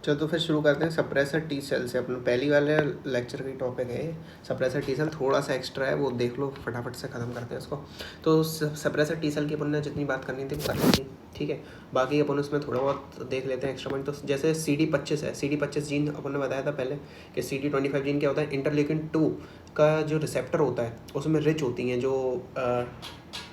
चलो तो फिर शुरू करते हैं सप्रेसर टी सेल से। अपना पहली वाले लेक्चर की टॉपिक है सप्रेसर टी सेल, थोड़ा सा एक्स्ट्रा है वो देख लो, फटाफट से ख़त्म करते हैं उसको। तो सप्रेसर टी सेल की अपन ने जितनी बात करनी थी वो कर ली थी, ठीक है। बाकी अपन उसमें थोड़ा बहुत देख लेते हैं एक्स्ट्रा पॉइंट। तो जैसे CD25 है, CD25 जीन अपन ने बताया था पहले कि CD25 जीन क्या होता है, इंटरल्यूकिन 2 का जो रिसेप्टर होता है उसमें रिच होती हैं, जो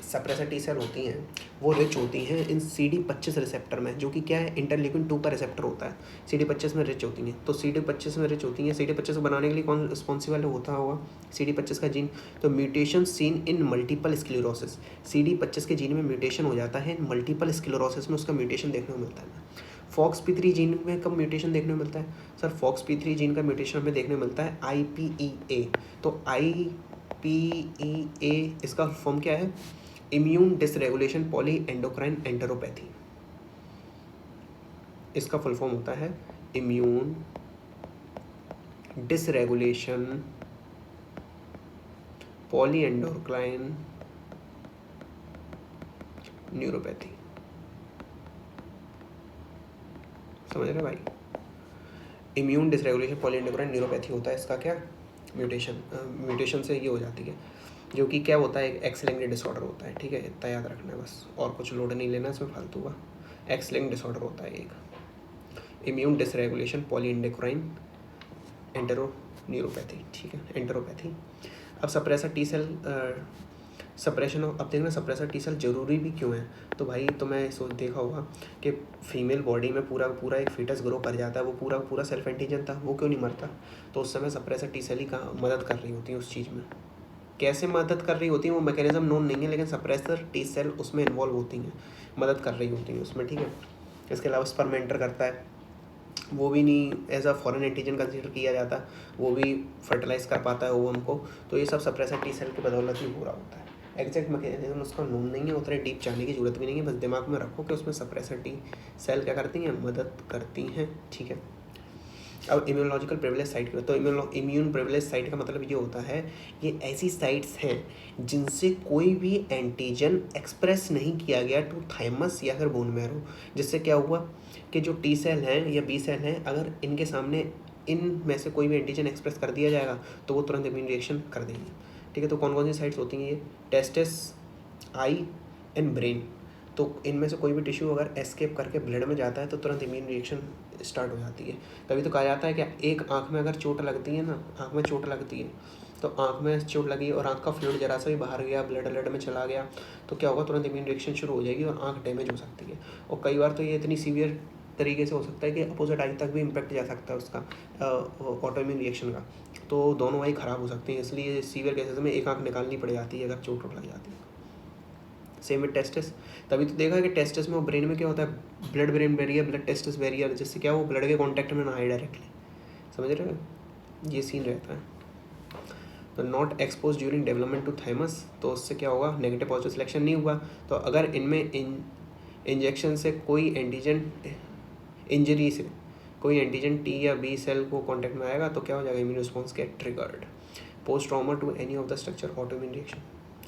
सप्रेसर टी सेल होती हैं वो रिच होती हैं इन CD25 रिसेप्टर में, जो कि क्या है, इंटरल्यूकिन 2 का रिसेप्टर होता है। CD25 में रिच होती हैं, तो CD25 में रिच होती हैं। CD25 को बनाने के लिए कौन रिस्पॉन्सिबल होता होगा, CD25 का जीन। तो mutation seen in multiple sclerosis, CD25 के जीन में म्यूटेशन हो जाता है, मल्टीपल स्क्लेरोसिस में उसका म्यूटेशन देखने को मिलता है। FOXP3 जीन में कब म्यूटेशन देखने को मिलता है सर, FOXP3 जीन का म्यूटेशन हमें देखने को मिलता है IPEA। तो IPEA इसका फॉर्म क्या है, immune dysregulation poly endocrine enteropathy. इसका फुल फॉर्म होता है immune dysregulation poly endocrine neuropathy. समझ रहे भाई, immune dysregulation poly endocrine neuropathy होता है इसका क्या, म्यूटेशन से ये हो जाती है, जो कि क्या होता है, एक एक्स लिंक्ड डिसऑर्डर होता है, ठीक है। इतना याद रखना है बस, और कुछ लोड नहीं लेना इसमें फालतू का। एक्स लिंक्ड डिसऑर्डर होता है एक, immune dysregulation poly endocrine entero neuropathy, ठीक है, एंटेरोपैथी। अब सप्रेसर टी सेल सप्रेशन, अब देखना सप्रेसर टी सेल जरूरी भी क्यों है। तो भाई तुम्हें सोच देखा होगा कि फीमेल बॉडी में पूरा पूरा एक फीटस ग्रो कर जाता है, वो पूरा पूरा सेल्फ एंटीजन था, वो क्यों नहीं मरता, तो उस समय सप्रेसर टी सेल ही का मदद कर रही होती है उस चीज़ में। कैसे मदद कर रही होती है वो मैकेनिज्म नोन नहीं है, लेकिन सप्रेसर टी सेल उसमें इन्वॉल्व होती हैं, मदद कर रही होती हैं उसमें, ठीक है। इसके अलावा स्पर्म एंटर करता है, वो भी नहीं as a foreign antigen consider किया जाता, वो भी फर्टिलाइज कर पाता है ओवम को। तो ये सब सप्रेसर टी सेल की बदौलत ही हो रहा होता है। एग्जैक्ट मैकेनिज्म उसका नोन नहीं है, उतने डीप जाने की जरूरत भी नहीं है, बस दिमाग में रखो कि उसमें सप्रेसर टी सेल क्या करती हैं, मदद करती हैं, ठीक है। अब इम्यूनोलॉजिकल प्रिविलेज साइट, तो इम्यून प्रिविलेज साइट का मतलब ये होता है, ये ऐसी साइट्स हैं जिनसे कोई भी एंटीजन एक्सप्रेस नहीं किया गया टू थाइमस या फिर बोन मैरो। जिससे क्या हुआ कि जो टी सेल हैं या बी सेल हैं, अगर इनके सामने इन में से कोई भी एंटीजन एक्सप्रेस कर दिया जाएगा तो वो तुरंत इम्यून रिएक्शन कर देंगे, ठीक है। तो कौन कौन सी साइट्स होती हैं ये, टेस्टिस, आई एंड ब्रेन। तो इनमें से कोई भी टिश्यू अगर एस्केप करके ब्लड में जाता है तो तुरंत इम्यून रिएक्शन स्टार्ट हो जाती है। तभी तो कहा जाता है कि एक आँख में अगर चोट लगती है ना, आँख में चोट लगती है, तो आँख में चोट लगी और आँख का फ्लूइड जरा सा भी बाहर गया, ब्लड में चला गया, तो क्या होगा, तुरंत इम्यून रिएक्शन शुरू हो जाएगी और आँख डैमेज हो सकती है। और कई बार तो ये इतनी सीवियर तरीके से हो सकता है कि अपोजिट आई तक भी इम्पैक्ट जा सकता है उसका ऑटो इम्यून रिएक्शन का। तो दोनों आई ख़राब हो सकती हैं, इसलिए सीवियर केसेस में एक आँख निकालनी पड़ जाती है अगर चोट लग जाती है। सेम विद टेस्टिस, तभी तो देखा कि टेस्टिस में और ब्रेन में क्या होता है, blood brain barrier, blood testis barrier, जिससे क्या वो ब्लड के कांटेक्ट में ना आए डायरेक्टली। समझ रहे हो, ये सीन रहता है। तो not expose during development to thymus, तो उससे क्या होगा, नेगेटिव पॉजिटिव सिलेक्शन नहीं हुआ। तो अगर इनमें इंजेक्शन से कोई एंटीजन, इंजरी से कोई एंटीजन टी या बी सेल को कॉन्टैक्ट में आएगा तो क्या हो जाएगा, immune response get triggered, post trauma to any of the structure auto immune reaction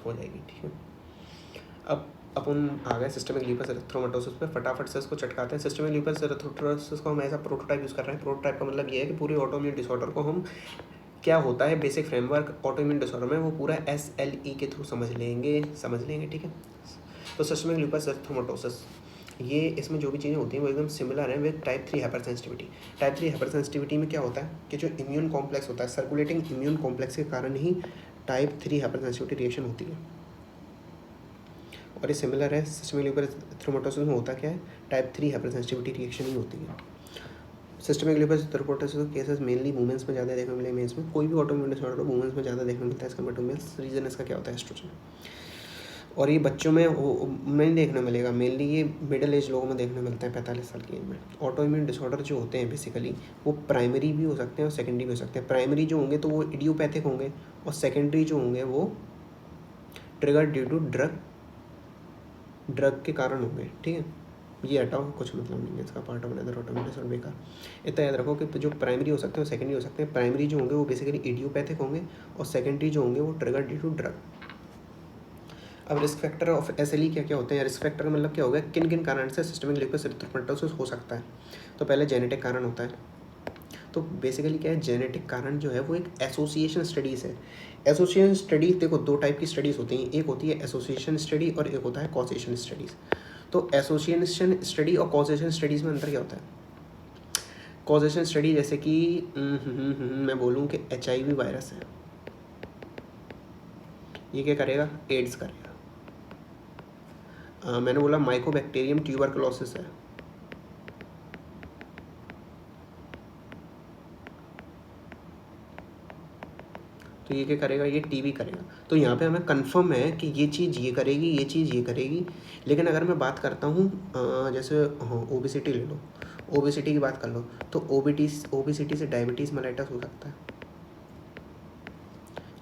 हो जाएगी, ठीक है। अब अपन आ गए सिस्टमिक ल्यूपस एरिथ्रोमाटोसिस पे, फटाफट से इसको चटकाते हैं। सिस्टमिक ल्यूपस एरिथ्रोमाटोसिस को हम ऐसा प्रोटोटाइप यूज़ कर रहे हैं। प्रोटोटाइप का मतलब ये है कि पूरे ऑटोइम्यून डिसऑर्डर को हम, क्या होता है बेसिक फ्रेमवर्क ऑटोइम्यून डिसऑर्डर में, वो पूरा SLE के थ्रू समझ लेंगे, ठीक है। तो सिस्टमिक ल्यूपस एरिथ्रोमाटोसिस, ये इसमें जो भी चीज़ें होती हैं वो एकदम सिमिलर है with type 3 hyper sensitivity. Type 3 hyper sensitivity में क्या होता है कि जो इम्यून कॉम्प्लेक्स होता है, सर्कुलेटिंग इम्यून कॉम्प्लेक्स के कारण ही टाइप 3 हाइपर सेंसिटिविटी रिएक्शन होती है। और ये सिमिलर है सिस्टमिक ल्यूपस एरिथ्रोमाटोसिस में होता क्या है, टाइप 3 हाइपर सेंसिटिविटी रिएक्शन ही होती है। Systemic lupus erythematosus cases mainly womens में ज़्यादा देखने मिले, मेल्स में कोई भी ऑटोइम्यून डिसऑर्डर हो वुमेन्स में ज़्यादा देखने मिलता है इसका मेल्स। रीज़न इसका क्या होता है, एस्ट्रोजन। और ये बच्चों में नहीं देखने मिलेगा, मेनली ये मिडिल एज लोगों में देखने मिलता है, 45 साल की एज में। ऑटोइम्यून डिसऑर्डर जो होते हैं बेसिकली वो प्राइमरी भी हो सकते हैं और सेकेंडरी भी हो सकते हैं। प्राइमरी जो होंगे तो वो इडियोपैथिक होंगे, और सेकेंडरी जो होंगे वो ट्रिगर ड्यू टू ड्रग के कारण होंगे, ठीक है। ये हटाओ, कुछ मतलब नहीं है इसका, part of another autoimmune disorder बेकार। इतना याद रखो कि जो प्राइमरी हो सकते हैं और सेकेंडरी हो सकते हैं। प्राइमरी जो होंगे वो बेसिकली इडियोपैथिक होंगे और सेकेंडरी जो होंगे वो ट्रिगर ड्यू टू ड्रग। अब रिस्क फैक्टर ऑफ एसएलई क्या क्या होते हैं? रिस्क फैक्टर मतलब क्या होगा, किन किन कारण से सिस्टमिक लूपस एरिथ्रोपोइटोसिस हो सकता है? तो पहले जेनेटिक कारण होता है। तो बेसिकली क्या है, जेनेटिक कारण जो है वो एक एसोसिएशन स्टडीज़ है। एसोसिएशन स्टडी देखो, दो टाइप की स्टडीज़ होती हैं, एक होती है एसोसिएशन स्टडी और एक होता है कॉजेशन स्टडीज़। तो एसोसिएशन स्टडी और कॉजेशन स्टडीज़ में अंतर क्या होता है? कॉजेशन स्टडी जैसे कि मैं बोलूँ कि HIV वायरस है, ये क्या करेगा? एड्स करेगा। मैंने बोला माइकोबैक्टीरियम ट्यूबरकुलोसिस है, तो ये क्या करेगा? ये टीबी करेगा। तो यहाँ पे हमें कंफर्म है कि ये चीज़ ये करेगी, ये चीज़ ये करेगी। लेकिन अगर मैं बात करता हूँ जैसे ओबेसिटी ले लो, ओबेसिटी की बात कर लो, तो ओबेसिटी से डायबिटीज़ मेलाइटस हो सकता है,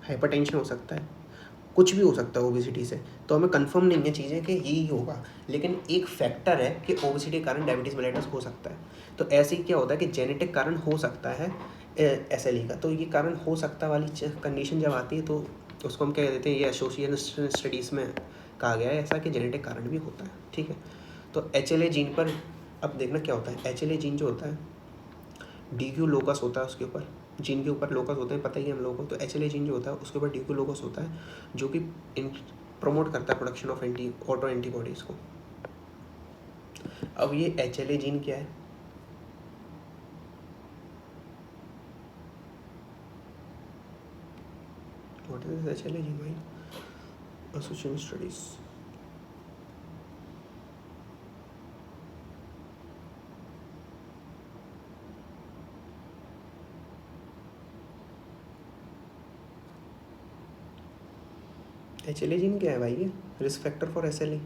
हाइपरटेंशन हो सकता है, कुछ भी हो सकता है ओबेसिटी से। तो हमें कंफर्म नहीं है चीज़ें कि यही होगा, लेकिन एक फैक्टर है कि ओबेसिटी के कारण डायबिटीज़ मेलाइटस हो सकता है। तो ऐसे ही क्या होता है कि जेनेटिक कारण हो सकता है एसएलई का। तो ये कारण हो सकता वाली कंडीशन जब आती है तो उसको हम क्या देते हैं, ये एसोसिएशन स्टडीज़ में कहा गया है ऐसा कि जेनेटिक कारण भी होता है। ठीक है, तो HLA जीन पर अब देखना क्या होता है। HLA जीन जो होता है, DQ लोकस होता है उसके ऊपर, जीन के ऊपर लोकस होते हैं, पता ही है हम लोगों को। तो HLA जीन जो होता है उसके ऊपर DQ लोकस होता है, जो कि प्रमोट करता है प्रोडक्शन ऑफ ऑटो एंटीबॉडीज़ को। अब ये HLA जीन क्या है? व्हाट इज HLA जीन भाई? Association studies. HLA जीन क्या है भाई? ये risk factor for SLE।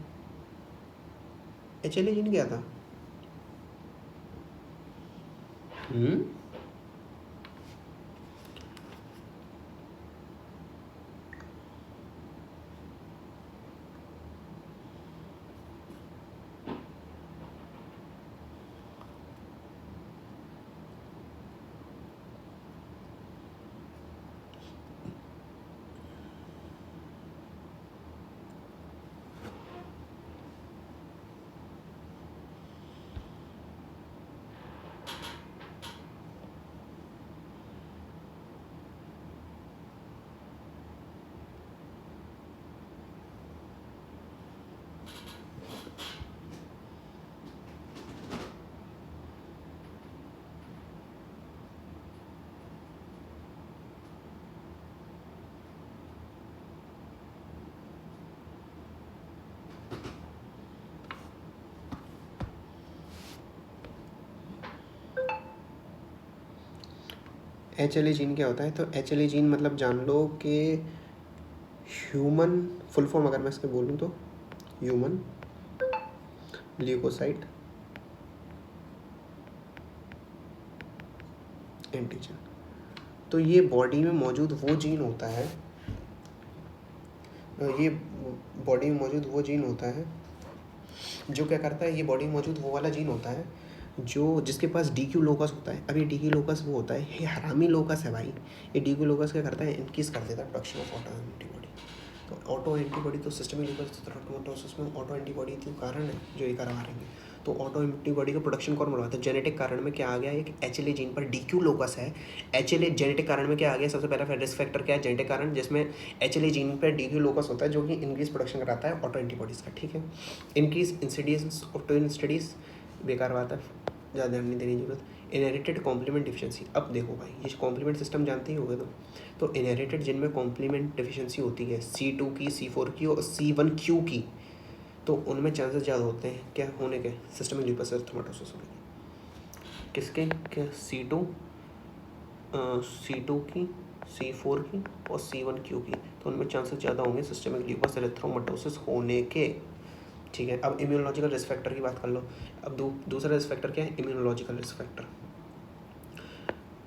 HLA gene क्या था? HLA जीन क्या होता है? तो HLA जीन मतलब जान लो कि ह्यूमन, फुल फॉर्म अगर मैं इसके बोलूँ तो ह्यूमन ल्यूकोसाइट एंटीजन। तो ये बॉडी में मौजूद वो जीन होता है, ये बॉडी में मौजूद वो जीन होता है जो क्या करता है, ये बॉडी में मौजूद वो वाला जीन होता है जो जिसके पास DQ लोकस होता है। अब ये DQ लोकस वो होता है, ये हरामी लोकस है भाई। ये DQ लोकस क्या करता है? इनक्रीज कर देता है प्रोडक्शन ऑफ ऑटो एंटीबॉडी। तो ऑटो एंटीबॉडी तो सिस्टमिक लूपस में ऑटो एंटीबॉडी के कारण है जो ये करवा रहे हैं। तो ऑटो एंटीबॉडी का प्रोडक्शन कौन बढ़वाता है? जेनेटिक कारण में क्या आ गया? एक HLA जीन पर DQ लोकस है। HLA जेनेटिक कारण में क्या आ गया? सबसे पहला रिस्क फैक्टर क्या है? जेनेटिक कारण, जिसमें HLA जीन पर DQ लोकस होता है जो कि इंक्रीज प्रोडक्शन कराता है ऑटो एंटीबॉडीज़ का। ठीक है, increase incidence of twin studies बेकार बात है, ज़्यादा ध्यान नहीं देने की जरूरत। इनहेरिटेड कॉम्प्लीमेंट डिफिशिएंसी, अब देखो भाई ये कॉम्प्लीमेंट सिस्टम जानते ही होगे तो इनहेरिटेड जिनमें कॉम्प्लीमेंट डिफिशिएंसी होती है C2 की, C4 की और C1Q की, तो उनमें चांसेस ज़्यादा होते हैं क्या होने के? सिस्टमिक लूपस एरिथ्रोमाटोसिस होने के। किसके? क्या C2 की, C4 की और C1Q की, तो उनमें चांसेस ज़्यादा होंगे सिस्टमिक लूपस एरिथ्रोमाटोसिस होने के। ठीक है, अब इम्यूनोलॉजिकल रिस्क फैक्टर की बात कर लो। अब दूसरा रिस्क फैक्टर क्या है? Immunological risk factor.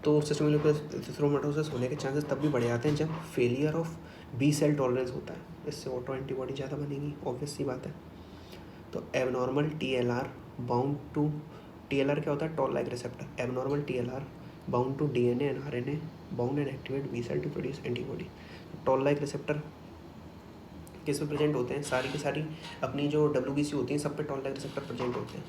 तो सिस्टमिक लूपस एरिथ्रोमाटोसिस होने के चांसेस तब भी बढ़ जाते हैं जब failure of B cell tolerance होता है, इससे ऑटो एंटीबॉडी ज़्यादा बनेगी, ऑब्वियस सी बात है। तो abnormal TLR bound to, TLR क्या होता है? Toll like receptor. Abnormal TLR bound to DNA and RNA bound and activate B cell to produce antibody. Toll like receptor किस पे प्रेजेंट होते हैं, सारी की सारी अपनी जो WBC होती हैं सब पे टॉल लाइक रिसेप्टर प्रेजेंट होते हैं।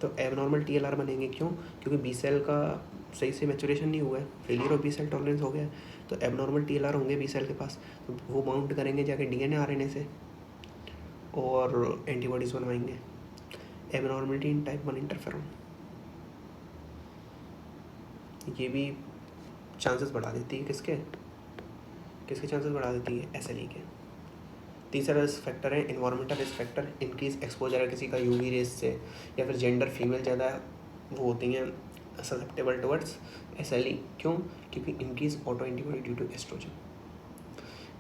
तो एबनॉर्मल TLR बनेंगे, क्यों? क्योंकि बी सेल का सही से मैचुरेशन नहीं हुआ है, failure of B cell tolerance हो गया है, तो एबनॉर्मल TLR होंगे बी सेल के पास, तो वो बाउंड करेंगे जाके DNA RNA से और एंटीबॉडीज़ बनवाएंगे। एबनॉर्मलिटी इन टाइप 1 इंटरफेरॉन, ये भी चांसेस बढ़ा देती है किसके चांसेस बढ़ा देती है, SLE के। तीसरा रिस्क फैक्टर है environmental risk factor, increase exposure है किसी का UV रेस से, या फिर जेंडर फीमेल ज़्यादा वो होती हैं ससेप्टेबल टुवर्ड्स SLE, क्यों? क्योंकि increase auto antibody due to estrogen.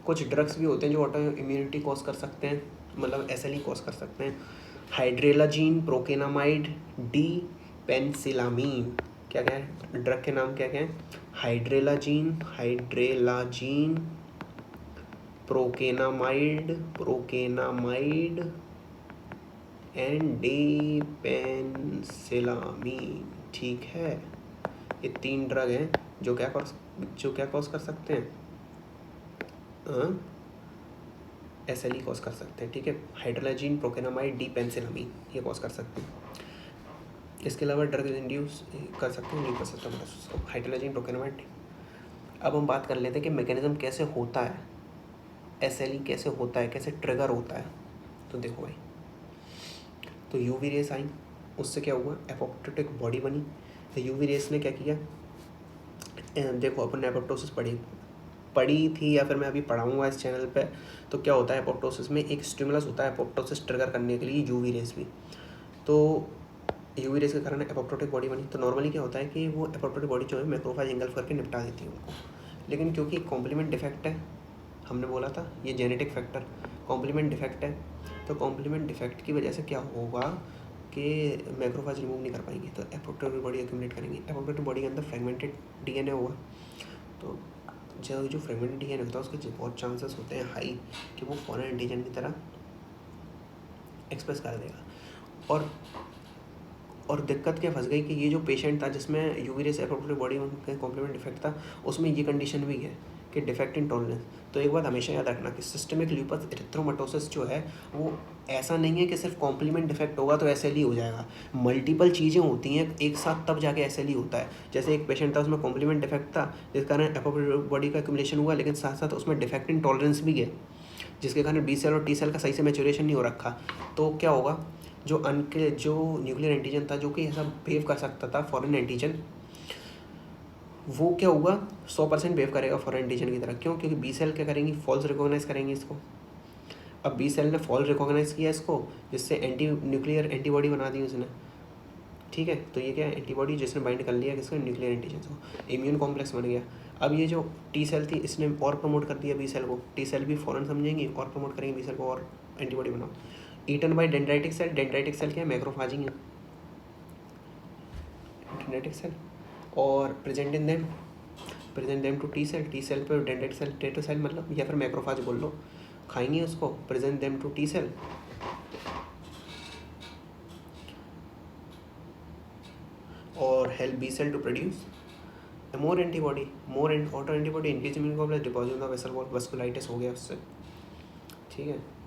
कुछ ड्रग्स भी होते हैं जो ऑटो इम्यूनिटी कॉज कर सकते हैं, मतलब SLE कॉज कर सकते हैं। हाइड्रेलाजीन, प्रोकेनामाइड, डिपेंसिलामीन, क्या क्या है ड्रग के नाम, क्या क्या है? हाइड्रेलाजीन प्रोकेनामाइड एंड डिपेंसिलामीन, ठीक है। ये 3 ड्रग हैं जो क्या कॉज कर सकते हैं, SLE कॉज कर सकते हैं, ठीक है। हाइड्रोलाजीन, प्रोकेनामाइड, डिपेंसिलामीन ये कॉज कर सकते हैं। इसके अलावा ड्रग इंड्यूस कर सकते हैं ल्यूकोसिस्टोमाटोसिस को, हाइड्रोलाजीन, प्रोकेनामाइड। अब हम बात कर लेते हैं कि मैकेनिज्म कैसे होता है, SLE कैसे होता है, कैसे ट्रिगर होता है। तो देखो भाई, तो UV रेस आई, उससे क्या हुआ, एपोप्टोटिक बॉडी बनी। तो UV रेस ने क्या किया, देखो अपन ने एपोप्टोसिस पढ़ी थी या फिर मैं अभी पढ़ाऊँगा इस चैनल पे। तो क्या होता है एपोप्टोसिस में, एक स्टिमुलस होता है एपोप्टोसिस ट्रिगर करने के लिए, UV रेस भी। तो UV रेस के कारण एपोप्टोटिक बॉडी बनी। तो नॉर्मली क्या होता है कि वो एपोप्टोटिक बॉडी जो है मैक्रोफेज इंगल्फ करके निपटा देती है उनको, लेकिन क्योंकि कॉम्प्लीमेंट डिफेक्ट है, हमने बोला था ये जेनेटिक फैक्टर कॉम्प्लीमेंट डिफेक्ट है, तो कॉम्प्लीमेंट डिफेक्ट की वजह से क्या होगा कि मैक्रोफेज रिमूव नहीं कर पाएंगे, तो एपोप्टोटिक बॉडी एक्यूमुलेट करेंगे। एपोप्टोटिक बॉडी के अंदर फ्रेगमेंटेड DNA होगा, तो जो फ्रेगमेंटेड DNA होता है उसके बहुत चांसेस होते हैं हाई कि वो फॉरेन एंटीजन की तरह एक्सप्रेस कर देगा। और दिक्कत क्या फंस गई कि ये जो पेशेंट था जिसमें UV रेस एपोप्टोटिक बॉडी का कॉम्प्लीमेंट डिफेक्ट था, उसमें ये कंडीशन भी है कि डिफेक्ट इन टॉलरेंस। तो एक बात हमेशा याद रखना कि सिस्टमिक ल्यूपस एरिथ्रोमाटोसिस जो है वो ऐसा नहीं है कि सिर्फ कॉम्प्लीमेंट डिफेक्ट होगा तो SLE हो जाएगा। मल्टीपल चीज़ें होती हैं एक साथ तब जाके SLE होता है। जैसे एक पेशेंट था उसमें कॉम्प्लीमेंट डिफेक्ट था जिस कारण एपोप्टोटिक बॉडी का एक्यूमुलेशन हुआ, लेकिन साथ साथ उसमें डिफेक्ट इन टॉलरेंस भी है जिसके कारण B सेल और T सेल का सही से मैच्योरेशन नहीं हो रखा। तो क्या होगा, जो न्यूक्लियर एंटीजन था जो कि ऐसा बिहेव कर सकता था फॉरेन एंटीजन, वो क्या होगा 100% बिहेव करेगा फॉरेन एंटीजन की तरह। क्यों? क्योंकि B सेल क्या करेंगी, फॉल्स रिकॉग्नाइज करेंगी इसको। अब B सेल ने फॉल्स रिकॉग्नाइज किया इसको, जिससे न्यूक्लियर एंटीबॉडी बना दी उसने, ठीक है। तो ये क्या है, एंटीबॉडी जिसने बाइंड कर लिया किसको, न्यूक्लियर एंटीजन को, इम्यून कॉम्प्लेक्स बन गया। अब ये जो T सेल थी इसने और प्रमोट कर दिया B सेल को, T सेल भी फॉरेन समझेंगी और प्रमोट करेंगे B सेल को और एंटीबॉडी बनाओ। Eaten by dendritic cell, dendritic cell क्या है, मैक्रोफेजिंग है डेंड्राइटिक सेल, और present them to T cell, T cell पे डेंड्राइटिक सेल टेटो सेल मतलब, या फिर मैक्रोफेज बोल लो, खाएंगे उसको, present them to T cell. और help B cell to produce more antibody, auto antibody, increase immune complex, deposit of vessel wall, vasculitis हो गया उससे, ठीक है।